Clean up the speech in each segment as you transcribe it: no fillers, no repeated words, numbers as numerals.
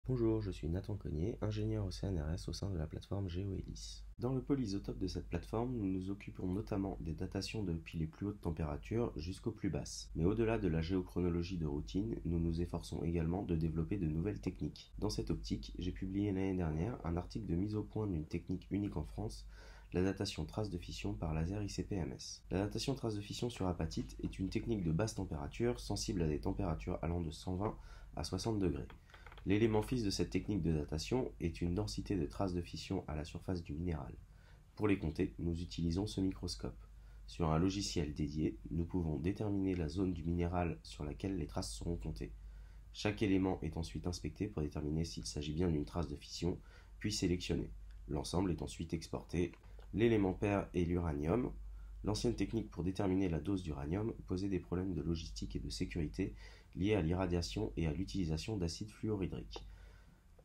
Bonjour, je suis Nathan Cognier, ingénieur au CNRS au sein de la plateforme GeoElis. Dans le pôle isotope de cette plateforme, nous nous occupons notamment des datations depuis les plus hautes températures jusqu'aux plus basses. Mais au-delà de la géochronologie de routine, nous nous efforçons également de développer de nouvelles techniques. Dans cette optique, j'ai publié l'année dernière un article de mise au point d'une technique unique en France, la datation trace de fission par laser ICP-MS. La datation trace de fission sur apatite est une technique de basse température sensible à des températures allant de 120 à 60 degrés. L'élément fils de cette technique de datation est une densité de traces de fission à la surface du minéral. Pour les compter, nous utilisons ce microscope. Sur un logiciel dédié, nous pouvons déterminer la zone du minéral sur laquelle les traces seront comptées. Chaque élément est ensuite inspecté pour déterminer s'il s'agit bien d'une trace de fission, puis sélectionné. L'ensemble est ensuite exporté. L'élément pair est l'uranium. L'ancienne technique pour déterminer la dose d'uranium posait des problèmes de logistique et de sécurité liés à l'irradiation et à l'utilisation d'acide fluorhydrique.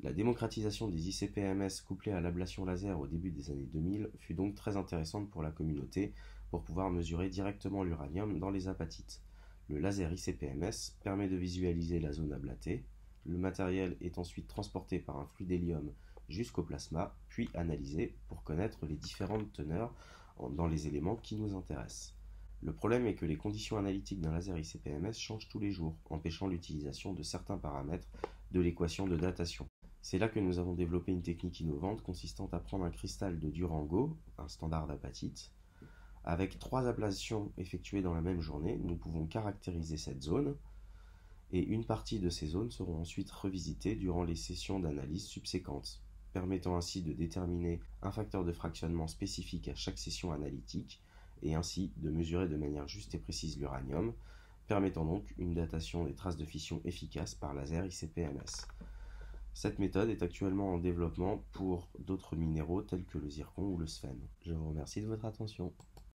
La démocratisation des ICP-MS couplée à l'ablation laser au début des années 2000 fut donc très intéressante pour la communauté pour pouvoir mesurer directement l'uranium dans les apatites. Le laser ICP-MS permet de visualiser la zone ablatée. Le matériel est ensuite transporté par un flux d'hélium jusqu'au plasma, puis analysé pour connaître les différentes teneurs dans les éléments qui nous intéressent. Le problème est que les conditions analytiques d'un laser ICP-MS changent tous les jours, empêchant l'utilisation de certains paramètres de l'équation de datation. C'est là que nous avons développé une technique innovante consistant à prendre un cristal de Durango, un standard d'apatite. Avec 3 ablations effectuées dans la même journée, nous pouvons caractériser cette zone et une partie de ces zones seront ensuite revisitées durant les sessions d'analyse subséquentes, permettant ainsi de déterminer un facteur de fractionnement spécifique à chaque session analytique et ainsi de mesurer de manière juste et précise l'uranium, permettant donc une datation des traces de fission efficace par laser ICP-MS. Cette méthode est actuellement en développement pour d'autres minéraux tels que le zircon ou le sphène. Je vous remercie de votre attention.